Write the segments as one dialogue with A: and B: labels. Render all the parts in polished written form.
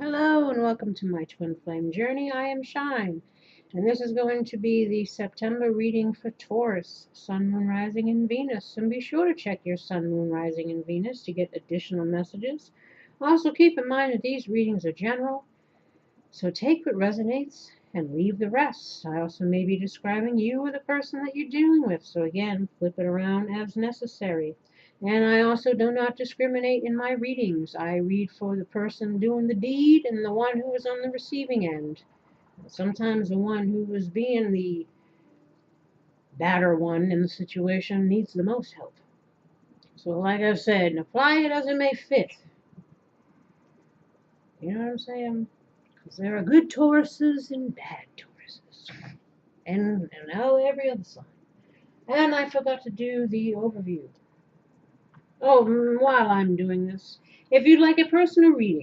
A: Hello and welcome to my twin flame journey. I am Shine, and this is going to be the September reading for Taurus, Sun, Moon, Rising, and Venus. And be sure to check your Sun, Moon, Rising, and Venus to get additional messages. Also keep in mind that these readings are general, so take what resonates and leave the rest. I also may be describing you or the person that you're dealing with, so again, flip it around as necessary. And I also do not discriminate in my readings. I read for the person doing the deed and the one who is on the receiving end. Sometimes the one who is being the badder one in the situation needs the most help. So like I said, apply it as it may fit. You know what I'm saying? Because there are good Tauruses and bad Tauruses. And now every other sign. And I forgot to do the overview. Oh, while I'm doing this, if you'd like a personal reading,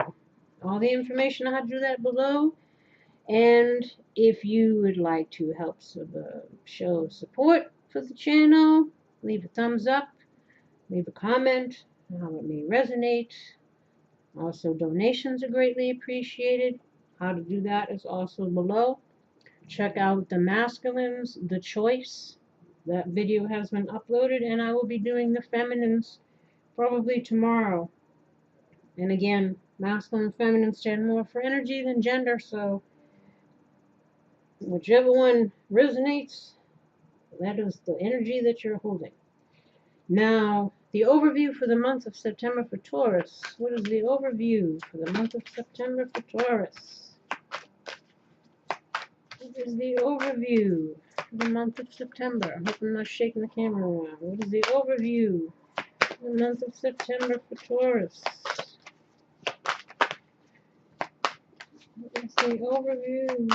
A: all the information on how to do that below. And if you would like to help show support for the channel, leave a thumbs up, leave a comment, how it may resonate. Also, donations are greatly appreciated. How to do that is also below. Check out the masculines, the choice. That video has been uploaded, and I will be doing the feminines probably tomorrow. And again, masculine and feminine stand more for energy than gender, so whichever one resonates, that is the energy that you're holding. Now, the overview for the month of September for Taurus. What is the overview for the month of September for Taurus? What is the overview for the month of September? I hope I'm not shaking the camera around. What is the overview for the month of September for Taurus? What is the overview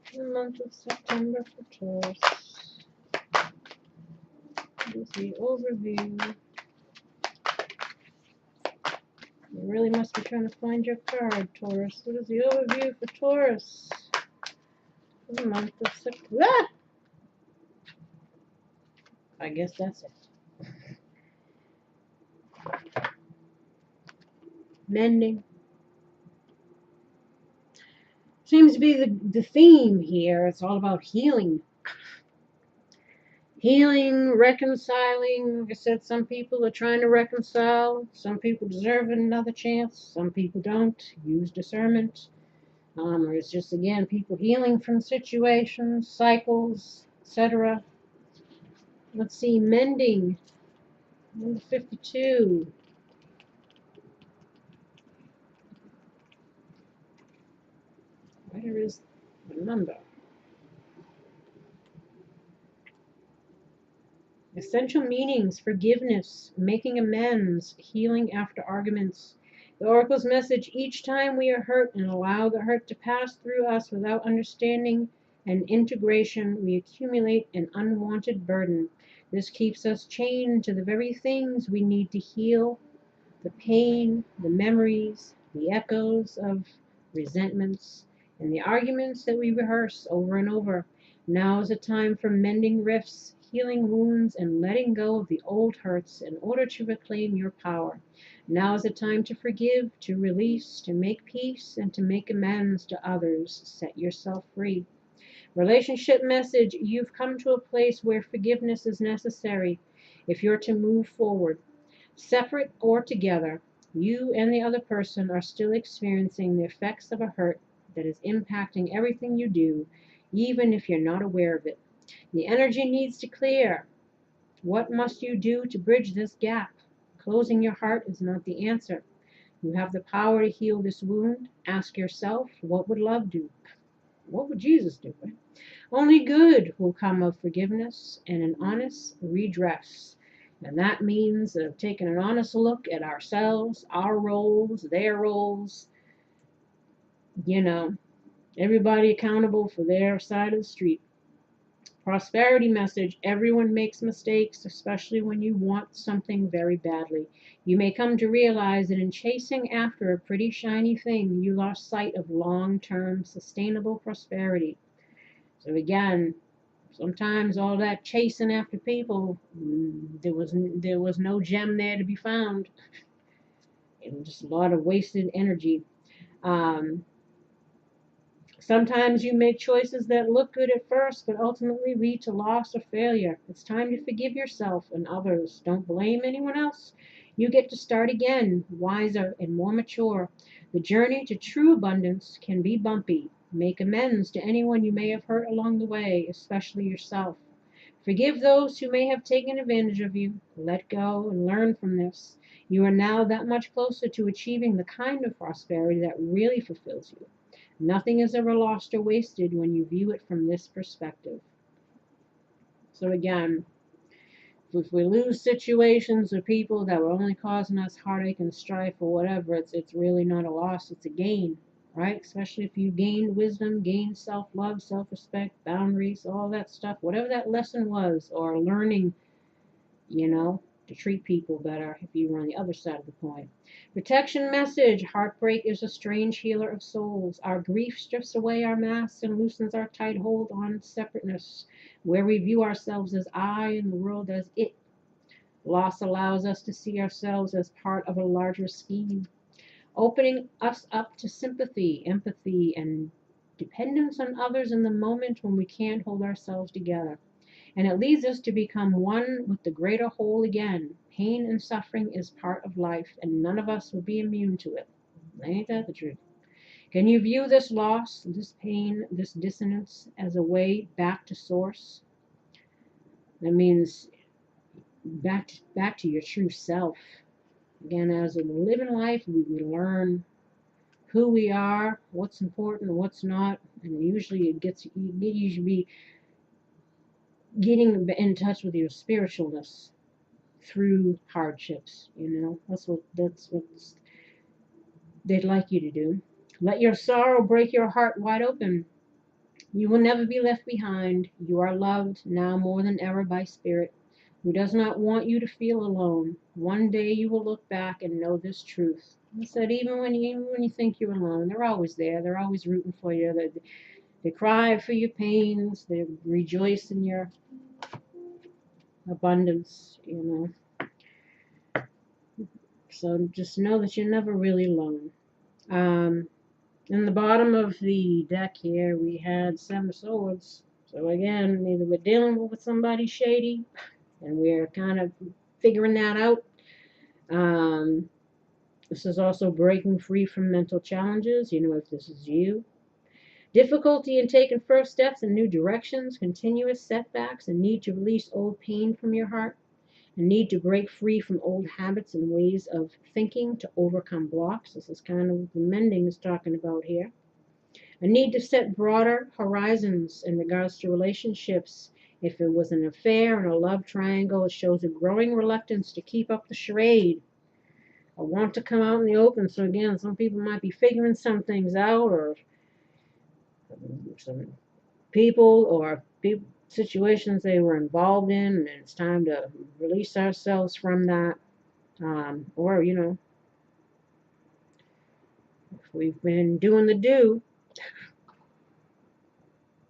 A: for the month of September for Taurus? What is the overview? You really must be trying to find your card, Taurus. What is the overview for Taurus for the month of September? Ah! I guess that's it. Mending. Seems to be the theme here. It's all about healing. Healing, reconciling. Like I said, some people are trying to reconcile. Some people deserve another chance. Some people don't. Use discernment. Or it's just, again, people healing from situations, cycles, etc. Let's see, mending. Number 52. Where is the number? Essential meanings: forgiveness, making amends, healing after arguments. The Oracle's message: each time we are hurt and allow the hurt to pass through us without understanding and integration, we accumulate an unwanted burden. This keeps us chained to the very things we need to heal: the pain, the memories, the echoes of resentments, and the arguments that we rehearse over and over. Now is a time for mending rifts, healing wounds, and letting go of the old hurts in order to reclaim your power. Now is a time to forgive, to release, to make peace, and to make amends to others. Set yourself free. Relationship message: you've come to a place where forgiveness is necessary if you're to move forward. Separate or together, you and the other person are still experiencing the effects of a hurt that is impacting everything you do, even if you're not aware of it. The energy needs to clear. What must you do to bridge this gap? Closing your heart is not the answer. You have the power to heal this wound. Ask yourself, what would love do? What would Jesus do? Only good will come of forgiveness and an honest redress. And that means taking an honest look at ourselves, our roles, their roles, everybody accountable for their side of the street. Prosperity message: everyone makes mistakes, especially when you want something very badly. You may come to realize that in chasing after a pretty shiny thing, you lost sight of long-term sustainable prosperity. So again, sometimes all that chasing after people, there was no gem there to be found. and just a lot of wasted energy. Sometimes you make choices that look good at first, but ultimately lead to loss or failure. It's time to forgive yourself and others. Don't blame anyone else. You get to start again, wiser and more mature. The journey to true abundance can be bumpy. Make amends to anyone you may have hurt along the way, especially yourself. Forgive those who may have taken advantage of you. Let go and learn from this. You are now that much closer to achieving the kind of prosperity that really fulfills you. Nothing is ever lost or wasted when you view it from this perspective. So again, if we lose situations or people that were only causing us heartache and strife or whatever, it's really not a loss, it's a gain, right? Especially if you gained wisdom, gained self-love, self-respect, boundaries, all that stuff, whatever that lesson was, or learning, to treat people better if you were on the other side of the coin. Protection message. Heartbreak is a strange healer of souls. Our grief strips away our masks and loosens our tight hold on separateness, where we view ourselves as I and the world as it. Loss allows us to see ourselves as part of a larger scheme, opening us up to sympathy, empathy, and dependence on others in the moment when we can't hold ourselves together. And it leads us to become one with the greater whole again. Pain and suffering is part of life, and none of us will be immune to it. Ain't that the truth? Can you view this loss, this pain, this dissonance as a way back to source? That means back to your true self. Again, as we live in life, we learn who we are, what's important, what's not, and usually you usually be getting in touch with your spiritualness through hardships. That's what they'd like you to do. Let your sorrow break your heart wide open. You will never be left behind. You are loved now more than ever by Spirit, who does not want you to feel alone. One day you will look back and know this truth. He said, even when you think you're alone, they're always there. They're always rooting for you. They cry for your pains. They rejoice in your abundance. So just know that you're never really alone. In the bottom of the deck here, we had 7 of Swords. So again, either we're dealing with somebody shady, and we're kind of figuring that out. This is also breaking free from mental challenges, if this is you. Difficulty in taking first steps in new directions, continuous setbacks, and need to release old pain from your heart. A need to break free from old habits and ways of thinking to overcome blocks. This is kind of the mending is talking about here. A need to set broader horizons in regards to relationships. If it was an affair and a love triangle, it shows a growing reluctance to keep up the charade. A want to come out in the open. So again, some people might be figuring some things out, or some people or situations they were involved in, and it's time to release ourselves from that. Or, if we've been doing the do,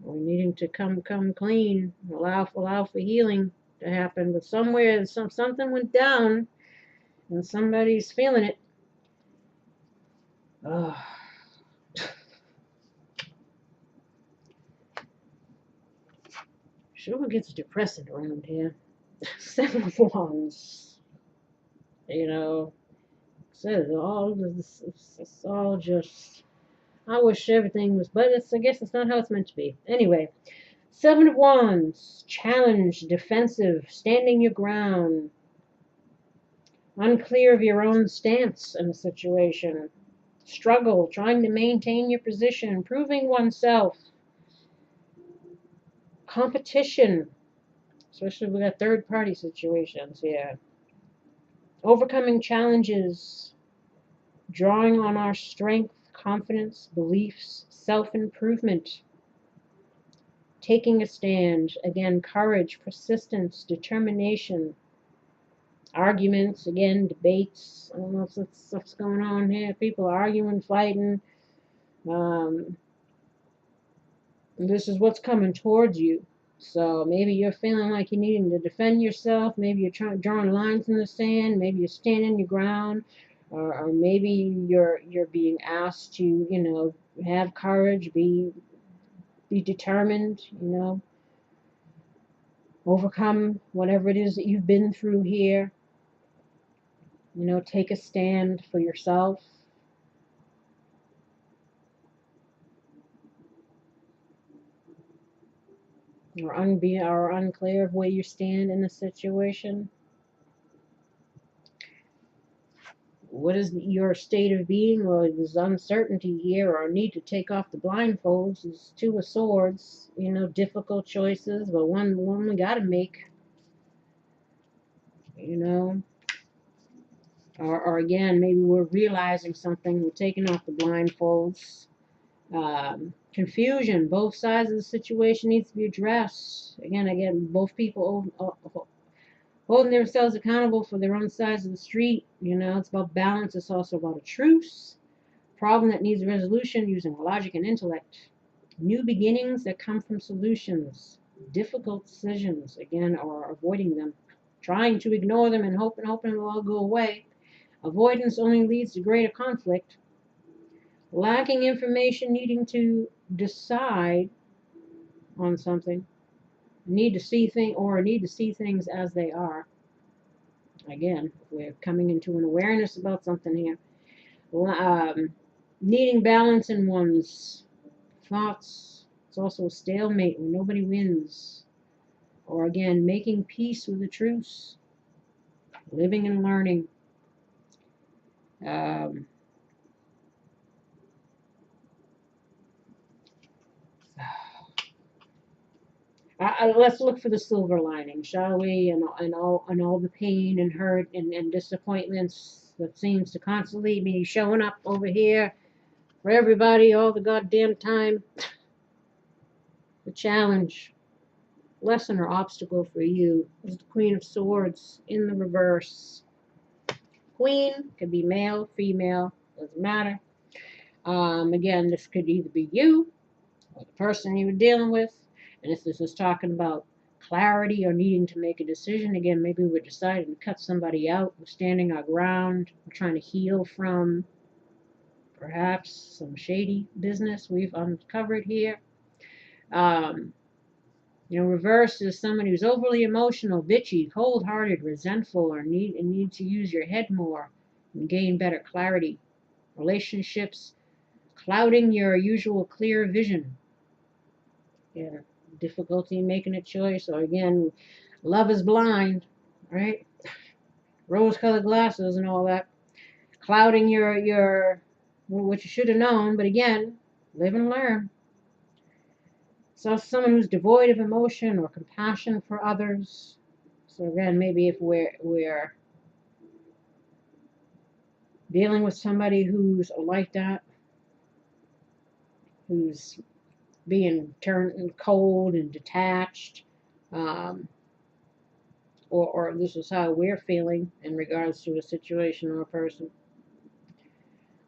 A: we're needing to come clean, allow for healing to happen. But somewhere something went down, and somebody's feeling it. Sure gets depressing around here. 7 of Wands. Says all this. It's all just. I wish everything was, but I guess it's not how it's meant to be. Anyway, 7 of Wands. Challenge, defensive, standing your ground. Unclear of your own stance in a situation. Struggle, trying to maintain your position, proving oneself. Competition, especially with that third-party situations here. Overcoming challenges, drawing on our strength, confidence, beliefs, self-improvement. Taking a stand, again, courage, persistence, determination. Arguments, again, debates. I don't know if what's going on here. People arguing, fighting. This is what's coming towards you. So maybe you're feeling like you're needing to defend yourself. Maybe you're drawing lines in the sand. Maybe you're standing your ground. or maybe you're being asked to, you know, have courage, be determined, you know, overcome whatever it is that you've been through here. You know, take a stand for yourself. Or unclear of where you stand in a situation. What is your state of being? Well, there's uncertainty here, or need to take off the blindfolds. It's Two of Swords, you know, difficult choices, but one we got to make, you know. Or again, maybe we're realizing something, we're taking off the blindfolds. Confusion, both sides of the situation needs to be addressed. Again, both people holding themselves accountable for their own sides of the street. You know, it's about balance. It's also about a truce. Problem that needs resolution using logic and intellect. New beginnings that come from solutions. Difficult decisions, again, or avoiding them. Trying to ignore them and hoping it'll all go away. Avoidance only leads to greater conflict. Lacking information, needing to decide on something. Need to see things as they are. Again, we're coming into an awareness about something here. Needing balance in one's thoughts. It's also a stalemate where nobody wins. Or again, making peace with the truce. Living and learning. Let's look for the silver lining, shall we? And all the pain and hurt and disappointments that seems to constantly be showing up over here for everybody all the goddamn time. The challenge, lesson, or obstacle for you is the Queen of Swords in the reverse. Queen could be male, female, doesn't matter. Again, this could either be you or the person you were dealing with. And if this is talking about clarity or needing to make a decision, again, maybe we're deciding to cut somebody out, we're standing our ground, we're trying to heal from perhaps some shady business we've uncovered here. You know, reverse is someone who's overly emotional, bitchy, cold-hearted, resentful, or need to use your head more and gain better clarity. Relationships clouding your usual clear vision. Yeah, difficulty in making a choice, or again, love is blind, right? Rose-colored glasses and all that, clouding your what you should have known. But again, live and learn. So someone who's devoid of emotion or compassion for others. So again, maybe if we're dealing with somebody who's like that, who's being turned cold and detached, or this is how we're feeling in regards to a situation or a person.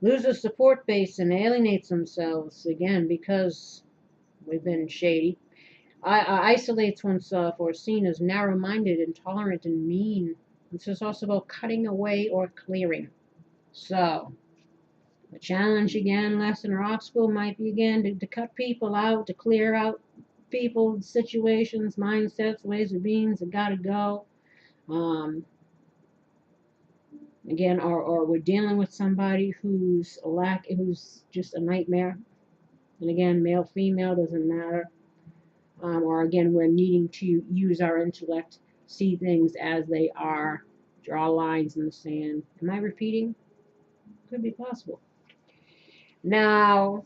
A: Loses support base and alienates themselves, again, because we've been shady. Isolates oneself or is seen as narrow-minded, intolerant, and mean. This is also about cutting away or clearing. So, the challenge again, lesson or obstacle might be again to cut people out, to clear out people, situations, mindsets, ways of beings that gotta go. Again, or we're dealing with somebody who's just a nightmare. And again, male, female, doesn't matter. Or again, we're needing to use our intellect, see things as they are, draw lines in the sand. Am I repeating? Could be possible. Now,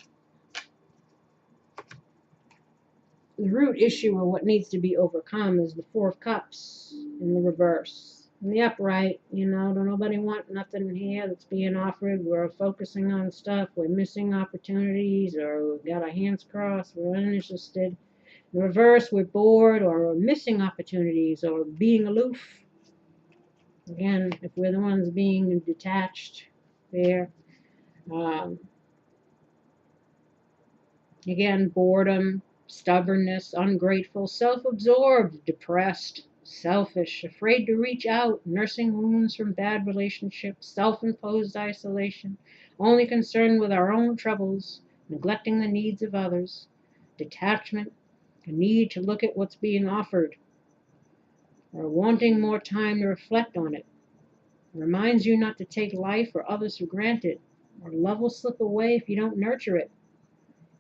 A: the root issue of what needs to be overcome is the Four of Cups in the reverse. In the upright, you know, don't nobody want nothing here that's being offered. We're focusing on stuff. We're missing opportunities, or we've got our hands crossed. We're uninterested. In reverse, we're bored, or we're missing opportunities, or being aloof. Again, if we're the ones being detached there. Again, boredom, stubbornness, ungrateful, self-absorbed, depressed, selfish, afraid to reach out, nursing wounds from bad relationships, self-imposed isolation, only concerned with our own troubles, neglecting the needs of others, detachment, a need to look at what's being offered, or wanting more time to reflect on it. It reminds you not to take life or others for granted, or love will slip away if you don't nurture it.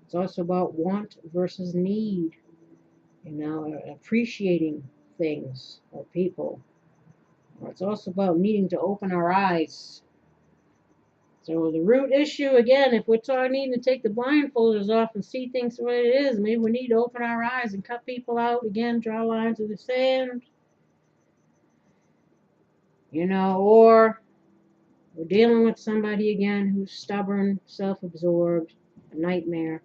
A: It's also about want versus need, appreciating things or people. Or it's also about needing to open our eyes. So the root issue, again, if we're needing to take the blindfolders off and see things the way it is, maybe we need to open our eyes and cut people out, again, draw lines in the sand. Or we're dealing with somebody, again, who's stubborn, self-absorbed, a nightmare.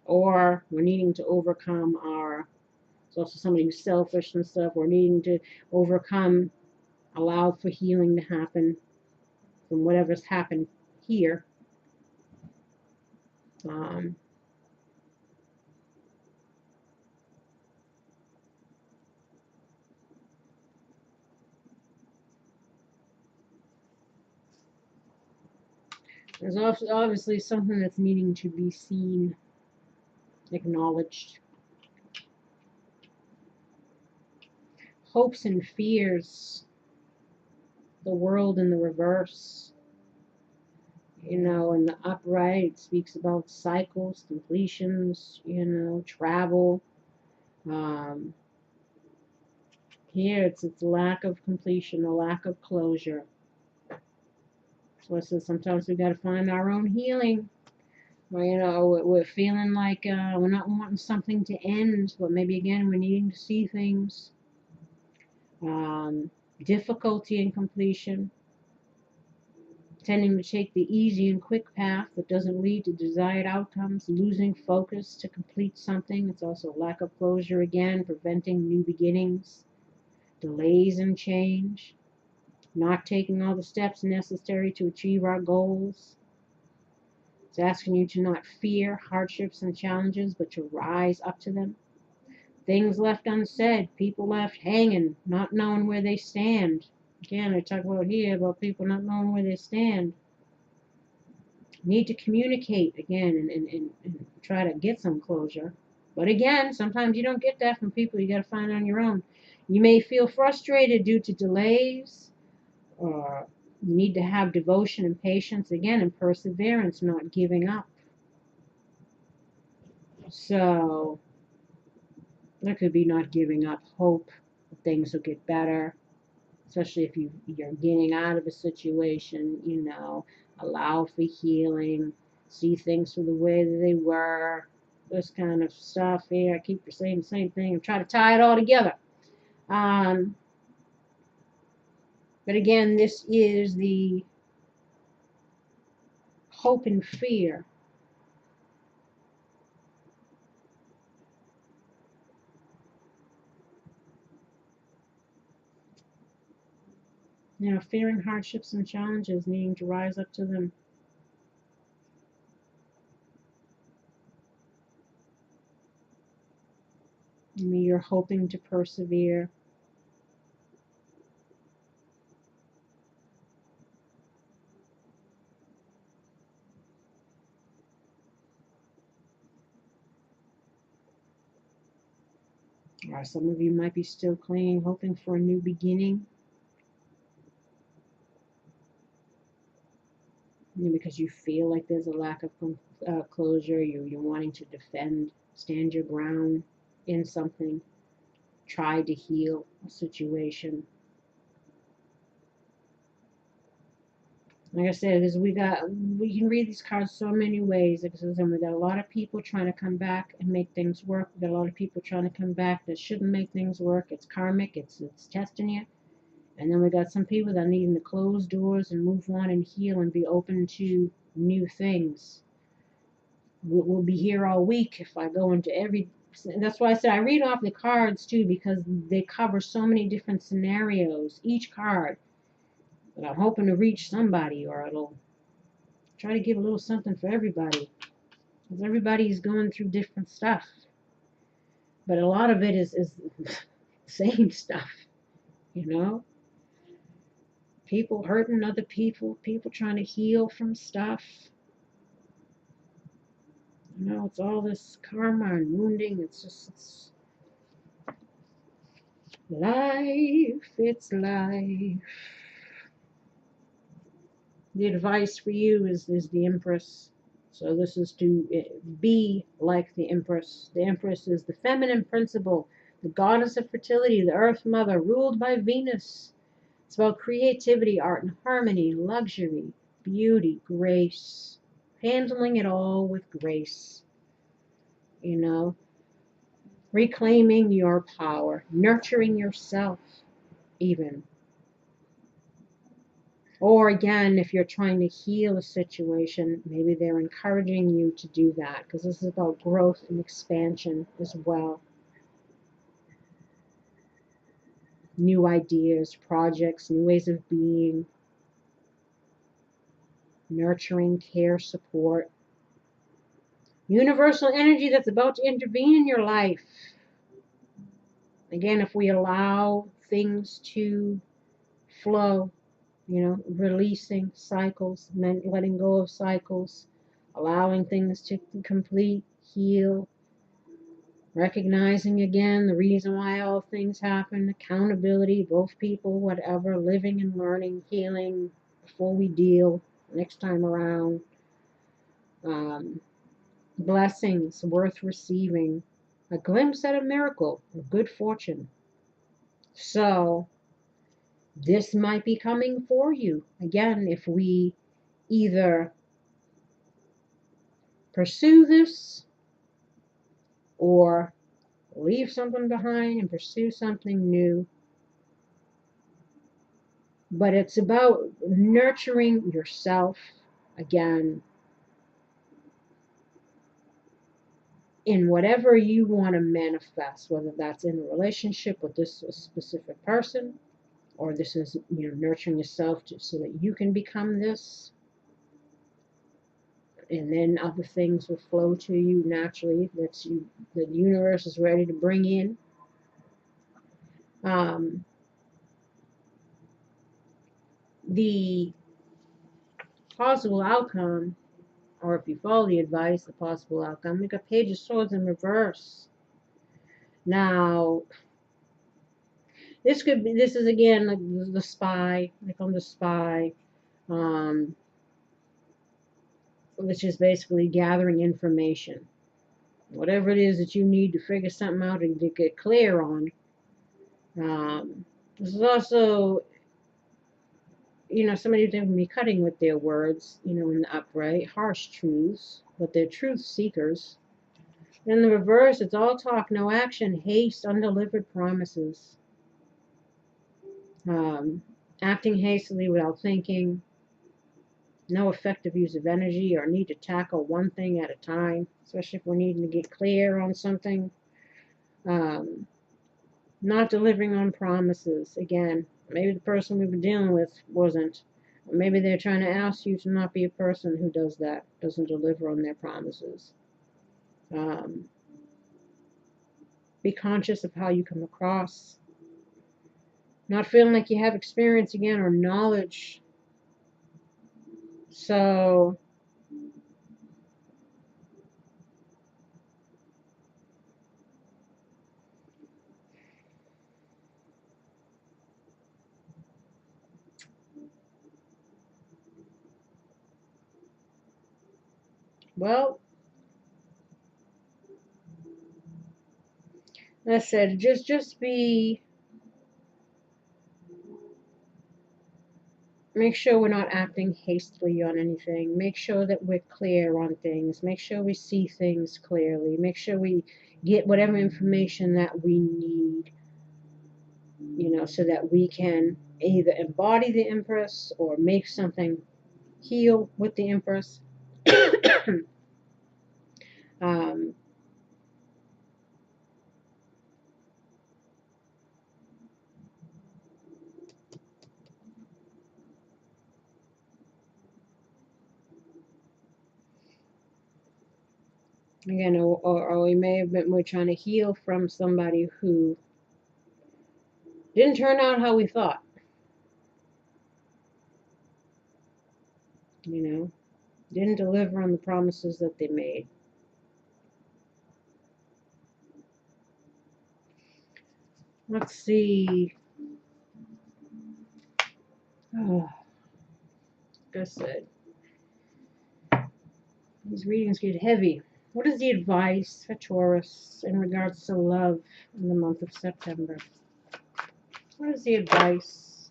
A: Or we're needing to overcome it's also somebody who's selfish and stuff. We're needing to overcome, allow for healing to happen from whatever's happened here. There's obviously something that's needing to be seen, acknowledged. Hopes and fears, the world in the reverse. In the upright, it speaks about cycles, completions, travel. Here, it's lack of completion, a lack of closure. So it says sometimes we got to find our own healing. Or, we're feeling like we're not wanting something to end, but maybe again we're needing to see things. Difficulty in completion, tending to take the easy and quick path that doesn't lead to desired outcomes, losing focus to complete something. It's also lack of closure again, preventing new beginnings, delays in change, not taking all the steps necessary to achieve our goals. It's asking you to not fear hardships and challenges, but to rise up to them. Things left unsaid, people left hanging, not knowing where they stand. Again, I talk about here about people not knowing where they stand. Need to communicate again and try to get some closure. But again, sometimes you don't get that from people. You got to find it on your own. You may feel frustrated due to delays, or you need to have devotion and patience again, and perseverance, not giving up. So that could be not giving up hope that things will get better, especially if you're getting out of a situation. Allow for healing, see things for the way that they were, this kind of stuff here. I keep saying the same thing and try to tie it all together. But again, this is the hope and fear. Fearing hardships and challenges, needing to rise up to them. You're hoping to persevere. Or some of you might be still clinging, hoping for a new beginning. Because you feel like there's a lack of closure. You're wanting to defend, stand your ground in something, try to heal a situation. Like I said, because we can read these cards so many ways. Like I said, we got a lot of people trying to come back and make things work. We got a lot of people trying to come back that shouldn't make things work. It's karmic. It's testing you. And then we got some people that are needing to close doors and move on and heal and be open to new things. We'll be here all week if I go into every. That's why I said I read off the cards too, because they cover so many different scenarios. Each card. But I'm hoping to reach somebody, or it'll try to give a little something for everybody. Because everybody's going through different stuff. But a lot of it is Same stuff, you know? People hurting other people, people trying to heal from stuff. You know, it's all this karma and wounding. It's just, it's life, it's life. The advice for you is the Empress. So this is to be like the Empress. The Empress is the feminine principle, the goddess of fertility, the Earth Mother, ruled by Venus. It's about creativity, art and harmony, luxury, beauty, grace, handling it all with grace. You know, reclaiming your power, nurturing yourself, even. Or again, if you're trying to heal a situation, maybe they're encouraging you to do that, because this is about growth and expansion as well. New ideas, projects, new ways of being, nurturing, care, support. Universal energy that's about to intervene in your life. Again, if we allow things to flow, you know, releasing cycles, letting go of cycles, allowing things to complete, heal, recognizing again the reason why all things happen, accountability, both people, whatever, living and learning, healing before we deal next time around, blessings worth receiving, a glimpse at a miracle, of good fortune. So this might be coming for you. Again, if we either pursue this or leave something behind and pursue something new. But it's about nurturing yourself again in whatever you want to manifest, whether that's in a relationship with this specific person, or this is, you know, nurturing yourself so that you can become this, and then other things will flow to you naturally that the universe is ready to bring in. The possible outcome, or if you follow the advice, the possible outcome, we got Page of Swords in reverse. Now, this is again like the spy, like on the spy, which is basically gathering information. Whatever it is that you need to figure something out and to get clear on. This is also, you know, somebody can be cutting with their words, you know, in the upright, harsh truths, but they're truth seekers. In the reverse, it's all talk, no action, haste, undelivered promises. Acting hastily without thinking, no effective use of energy or need to tackle one thing at a time, especially if we're needing to get clear on something. Not delivering on promises. Again, maybe the person we were dealing with wasn't. Or maybe they're trying to ask you to not be a person who does that, doesn't deliver on their promises. Be conscious of how you come across. Not feeling like you have experience again or knowledge. So well, I said, just be, make sure we're not acting hastily on anything. Make sure that we're clear on things. Make sure we see things clearly. Make sure we get whatever information that we need, you know, so that we can either embody the Empress or make something heal with the Empress. Again, or we may have been, we're trying to heal from somebody who Didn't turn out how we thought. You know, didn't deliver on the promises that they made. Let's see. Oh, like I said, these readings get heavy. What is the advice for Taurus in regards to love in the month of September? What is the advice?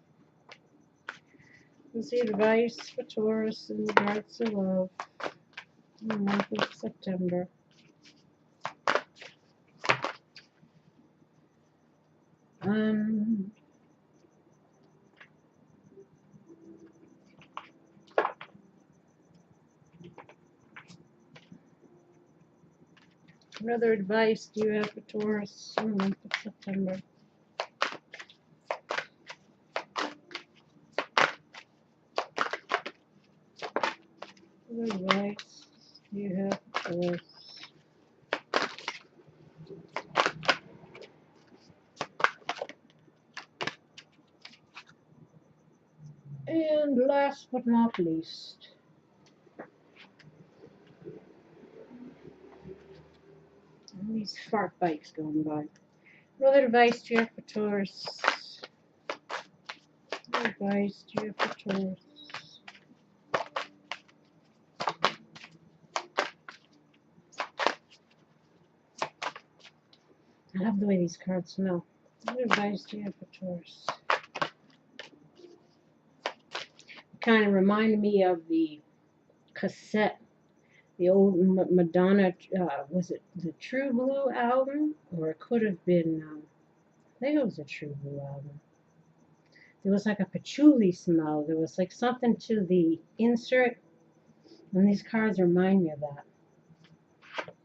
A: What is the advice for Taurus in regards to love in the month of September? What other advice do you have for Taurus in the month of September? What advice do you have for Taurus? And last but not least, these fart bikes going by. What other advice do you have for Taurus? What advice do you have for Taurus? I love the way these cards smell. What advice do you have for Taurus? It kind of reminded me of the cassette, the old Madonna, was it the True Blue album? Or it could have been, I think it was a True Blue album. There was like a patchouli smell. There was like something to the insert. And these cards remind me of that.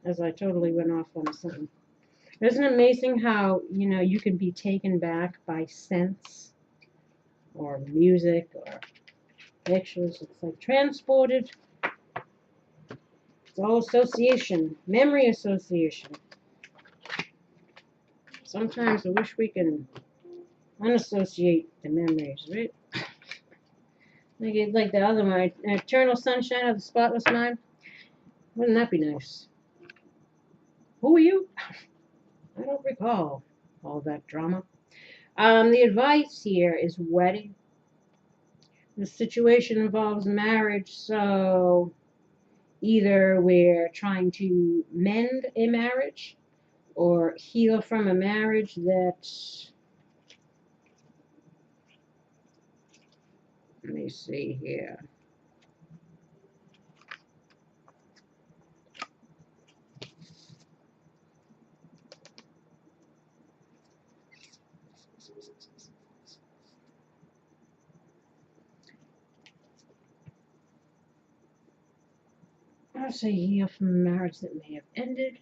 A: As I totally went off on something. Isn't it amazing how, you know, you can be taken back by scents or music or pictures? It's like transported. It's all association, memory association. Sometimes I wish we can unassociate the memories, right? Like the other one, Eternal Sunshine of the Spotless Mind. Wouldn't that be nice? Who are you? I don't recall all that drama. The advice here is wedding. The situation involves marriage, so either we're trying to mend a marriage or heal from a marriage that, let me see here. I'll say heal from a marriage that may have ended.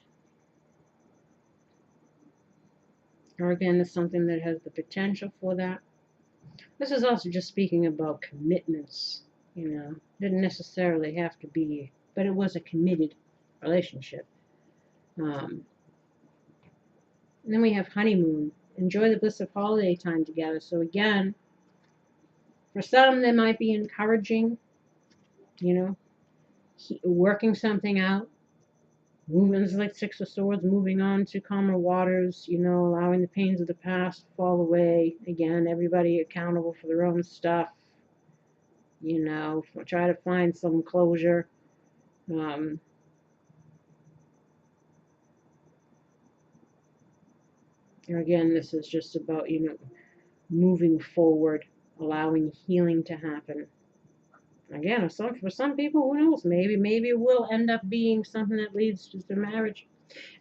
A: Or again, it's something that has the potential for that. This is also just speaking about commitments, you know. Didn't necessarily have to be, but it was a committed relationship. And then we have honeymoon. Enjoy the bliss of holiday time together. So again, for some, they might be encouraging, you know, working something out. Moving, it's like Six of Swords, moving on to calmer waters, you know, allowing the pains of the past to fall away. Again, everybody accountable for their own stuff, you know, try to find some closure. Again, this is just about, you know, moving forward, allowing healing to happen. Again, for some people, who knows? Maybe it will end up being something that leads to marriage.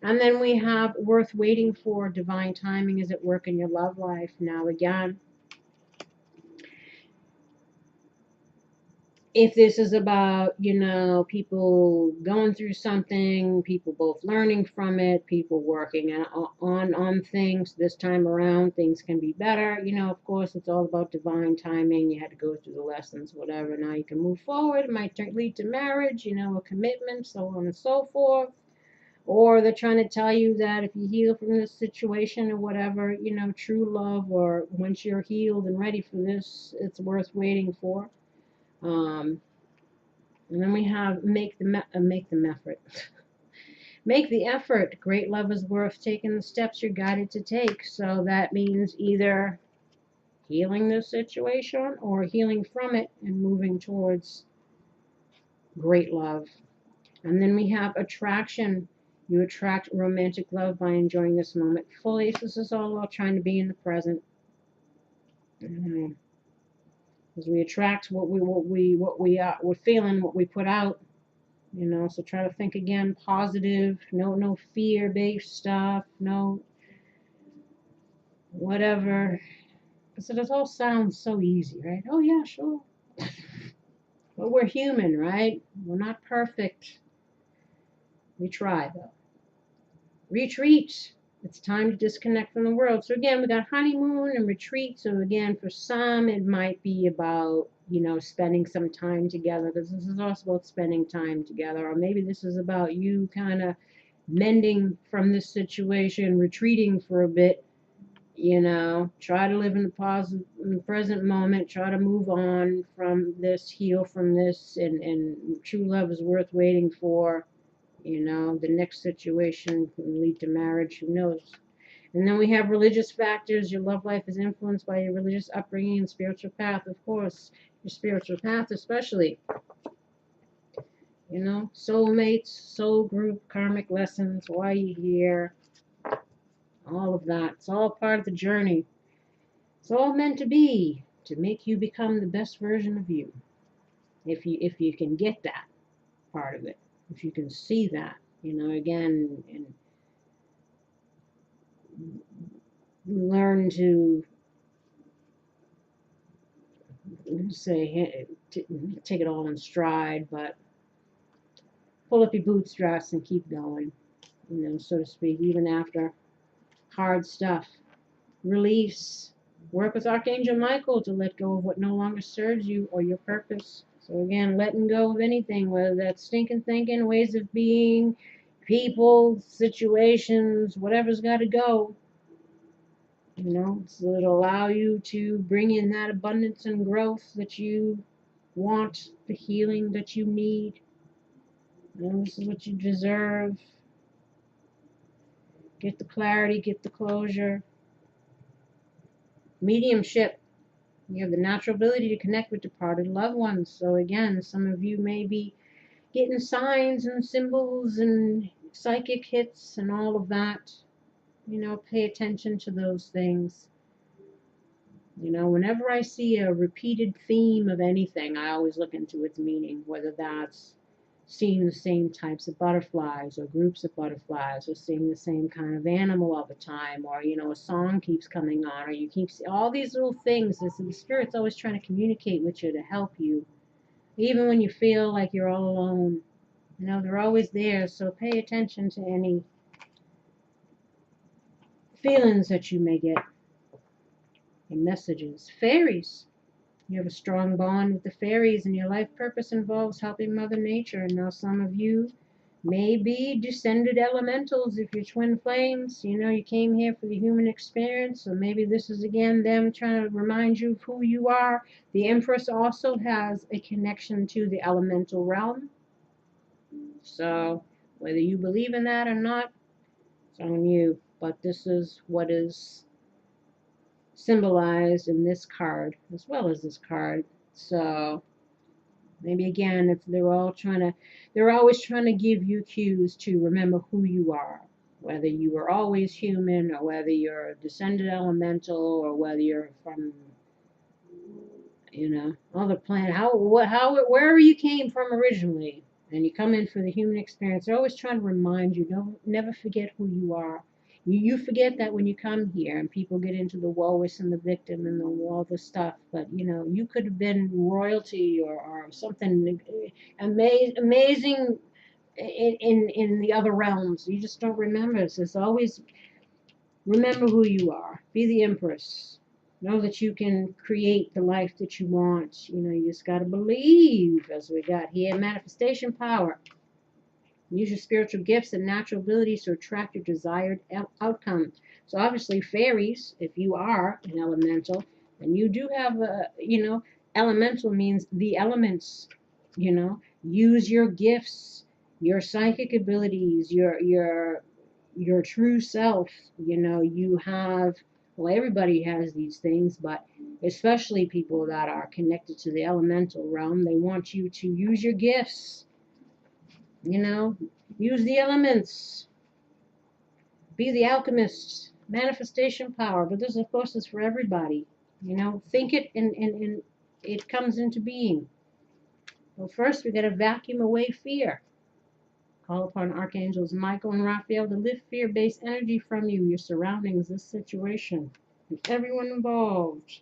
A: And then we have worth waiting for. Divine timing is at work in your love life. Now again, if this is about, you know, people going through something, people both learning from it, people working on things this time around, things can be better. You know, of course, it's all about divine timing. You had to go through the lessons, whatever. Now you can move forward. It might lead to marriage, you know, a commitment, so on and so forth. Or they're trying to tell you that if you heal from this situation or whatever, true love, or once you're healed and ready for this, it's worth waiting for. And then we have make the effort. Make the effort. Great love is worth taking the steps you're guided to take. So that means either healing this situation or healing from it and moving towards great love. And then we have attraction. You attract romantic love by enjoying this moment fully. This is all about trying to be in the present. Because we attract what we're feeling, what we put out. So try to think again positive, no fear-based stuff, no whatever. Because it all sounds so easy, right? Oh yeah, sure. But we're human, right? We're not perfect. We try though. Retreat. It's time to disconnect from the world. So again, we got honeymoon and retreat. So again, for some, it might be about, spending some time together, because this is also about spending time together. Or maybe this is about you kind of mending from this situation, retreating for a bit, try to live in the present moment, try to move on from this, heal from this, and true love is worth waiting for. The next situation can lead to marriage, who knows. And then we have religious factors. Your love life is influenced by your religious upbringing and spiritual path, of course. Your spiritual path especially. Soulmates, soul group, karmic lessons, why you here, all of that. It's all part of the journey. It's all meant to be, to make you become the best version of you. If you can get that part of it. If you can see that, again, and learn to take it all in stride, but pull up your bootstraps and keep going, so to speak, even after hard stuff. Release. Work with Archangel Michael to let go of what no longer serves you or your purpose. So again, letting go of anything, whether that's stinking thinking, ways of being, people, situations, whatever's got to go. So it'll allow you to bring in that abundance and growth that you want, the healing that you need. This is what you deserve. Get the clarity, get the closure. Mediumship. You have the natural ability to connect with departed loved ones. So again, some of you may be getting signs and symbols and psychic hits and all of that. Pay attention to those things. Whenever I see a repeated theme of anything, I always look into its meaning, whether that's seeing the same types of butterflies or groups of butterflies, or seeing the same kind of animal all the time, or a song keeps coming on, or you keep all these little things. The Spirit's always trying to communicate with you to help you, even when you feel like you're all alone. They're always there. So pay attention to any feelings that you may get and messages. Fairies. You have a strong bond with the fairies, and your life purpose involves helping Mother Nature. And now some of you may be descended elementals if you're twin flames. You came here for the human experience, so maybe this is again them trying to remind you of who you are. The Empress also has a connection to the elemental realm. So whether you believe in that or not, it's on you. But this is what is symbolized in this card as well as this card. So maybe again, if they're always trying to give you cues to remember who you are, whether you were always human, or whether you're a descended elemental, or whether you're from other planet, wherever you came from originally, and you come in for the human experience. They're always trying to remind you, never forget who you are. You forget that when you come here, and people get into the woe-is and the victim and all the stuff. But you could have been royalty or something amazing in the other realms. You just don't remember. So it's always remember who you are. Be the Empress. Know that you can create the life that you want. You just got to believe, as we got here, manifestation power. Use your spiritual gifts and natural abilities to attract your desired outcome. So obviously, fairies, if you are an elemental, and you do have a, elemental means the elements, use your gifts, your psychic abilities, your true self. You have, well, everybody has these things, but especially people that are connected to the elemental realm, they want you to use your gifts. Use the elements. Be the alchemist. Manifestation power. But this, of course, is for everybody. Think it and it comes into being. Well, first, we got to vacuum away fear. Call upon Archangels Michael and Raphael to lift fear-based energy from you, your surroundings, this situation, and everyone involved.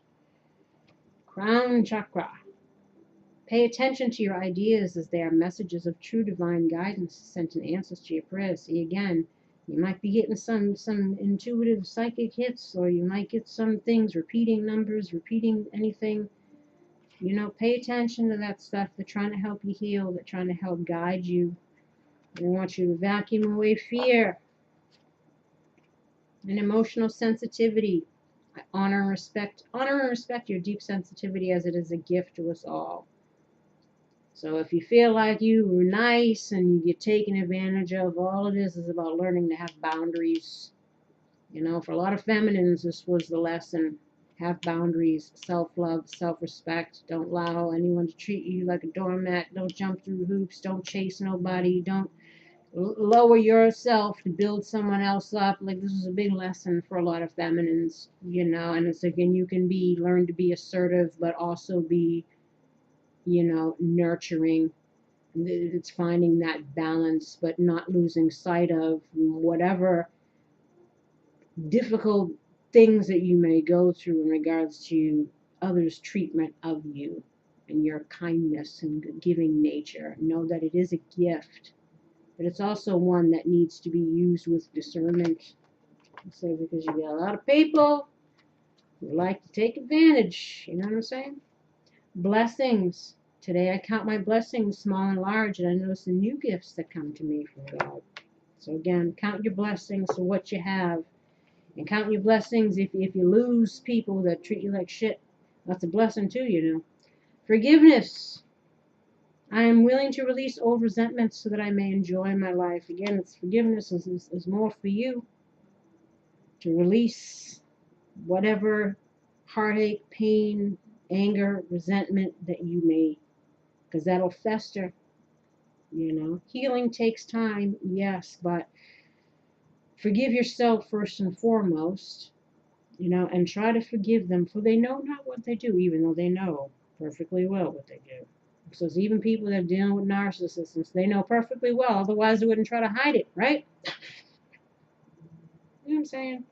A: Crown chakra. Pay attention to your ideas as they are messages of true divine guidance sent in answers to your prayers. See, again, you might be getting some intuitive psychic hits, or you might get some things, repeating numbers, repeating anything. Pay attention to that stuff. They're trying to help you heal. They're trying to help guide you. They want you to vacuum away fear and emotional sensitivity. Honor and respect your deep sensitivity, as it is a gift to us all. So if you feel like you were nice and you get taken advantage of, all it is about learning to have boundaries. For a lot of feminines, this was the lesson. Have boundaries, self-love, self-respect. Don't allow anyone to treat you like a doormat. Don't jump through hoops. Don't chase nobody. Don't lower yourself to build someone else up. Like, this is a big lesson for a lot of feminines, and it's again, you can learn to be assertive, but also be, nurturing. It's finding that balance, but not losing sight of whatever difficult things that you may go through in regards to others' treatment of you and your kindness and giving nature. Know that it is a gift, but it's also one that needs to be used with discernment. So, because you get a lot of people who like to take advantage, you know what I'm saying? Blessings. Today I count my blessings, small and large, and I notice the new gifts that come to me from God. So again, count your blessings for what you have. And count your blessings if you lose people that treat you like shit. That's a blessing too, Forgiveness. I am willing to release old resentments so that I may enjoy my life. Again, it's forgiveness is more for you. To release whatever heartache, pain, anger, resentment that you may, because that'll fester. Healing takes time, yes, but forgive yourself first and foremost, and try to forgive them, for they know not what they do, even though they know perfectly well what they do. So it's even people that are dealing with narcissists, they know perfectly well, otherwise they wouldn't try to hide it, right? You know what I'm saying?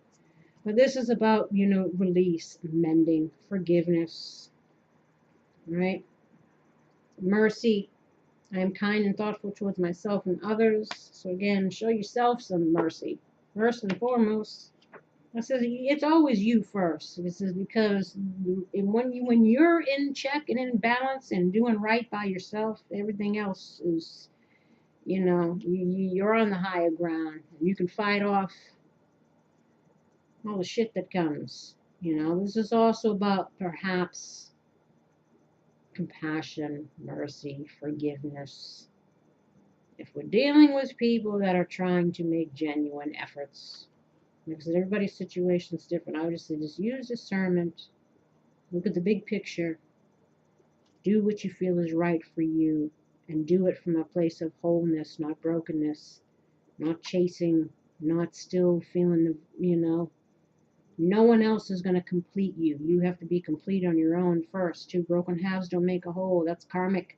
A: But this is about, release, mending, forgiveness, right? Mercy. I am kind and thoughtful towards myself and others. So again, show yourself some mercy. First and foremost, I says it's always you first. This is because when you're in check and in balance and doing right by yourself, everything else is, you're on the higher ground. You can fight off all the shit that comes. This is also about perhaps compassion, mercy, forgiveness. If we're dealing with people that are trying to make genuine efforts, because everybody's situation is different, I would just say just use discernment, look at the big picture, do what you feel is right for you, and do it from a place of wholeness, not brokenness, not chasing, not still feeling the, no one else is going to complete you. You have to be complete on your own first. Two broken halves don't make a whole. That's karmic.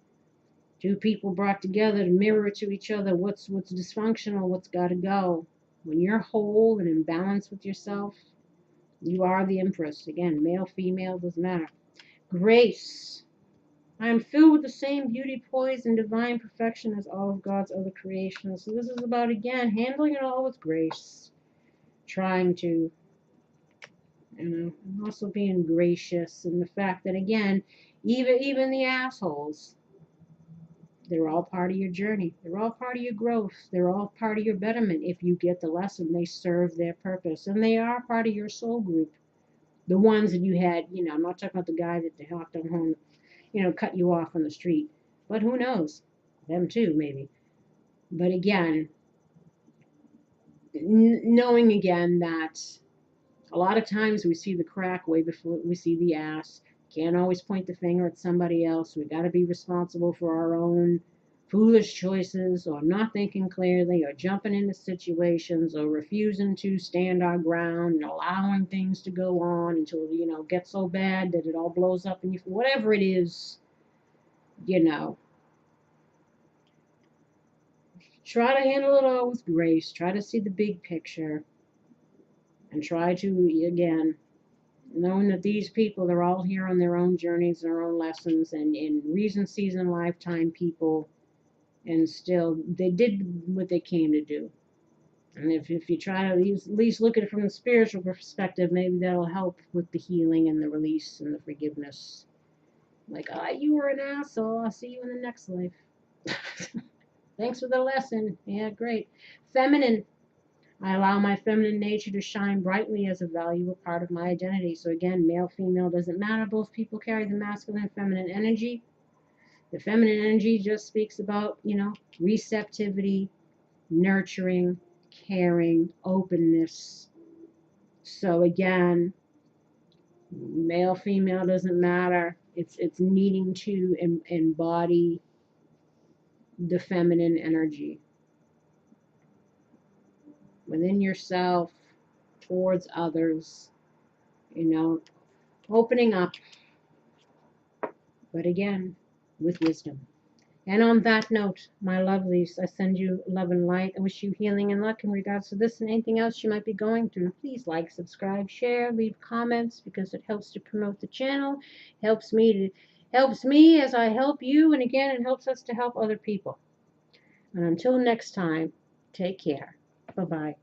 A: Two people brought together to mirror to each other what's dysfunctional, what's got to go. When you're whole and in balance with yourself, you are the empress. Again, male, female, doesn't matter. Grace. I am filled with the same beauty, poise, and divine perfection as all of God's other creations. So this is about, again, handling it all with grace. Trying to, and also being gracious, and the fact that, again, even the assholes, They're all part of your journey. They're all part of your growth. They're all part of your betterment. If you get the lesson, they serve their purpose. And they are part of your soul group. The ones that you had, I'm not talking about the guy that they hopped on home, cut you off on the street. But who knows? Them too, maybe. But again, knowing again that a lot of times we see the crack way before we see the ass. Can't always point the finger at somebody else. We got to be responsible for our own foolish choices, or not thinking clearly, or jumping into situations, or refusing to stand our ground and allowing things to go on until it gets so bad that it all blows up, and whatever it is, try to handle it all with grace. Try to see the big picture, and try to, again, knowing that these people, they're all here on their own journeys and their own lessons, and in reason, season, lifetime people, and still they did what they came to do. And if you try to at least look at it from the spiritual perspective, maybe that'll help with the healing and the release and the forgiveness. Like, you were an asshole. I'll see you in the next life. Thanks for the lesson. Yeah, great. Feminine. I allow my feminine nature to shine brightly as a valuable part of my identity. So again, male, female, doesn't matter. Both people carry the masculine and feminine energy. The feminine energy just speaks about, receptivity, nurturing, caring, openness. So again, male, female doesn't matter. It's needing to embody the feminine energy within yourself, towards others, opening up, but again, with wisdom. And on that note, my lovelies, I send you love and light. I wish you healing and luck in regards to this and anything else you might be going through. Please like, subscribe, share, leave comments, because it helps to promote the channel, helps me as I help you, and again, it helps us to help other people. And until next time, take care. Bye-bye.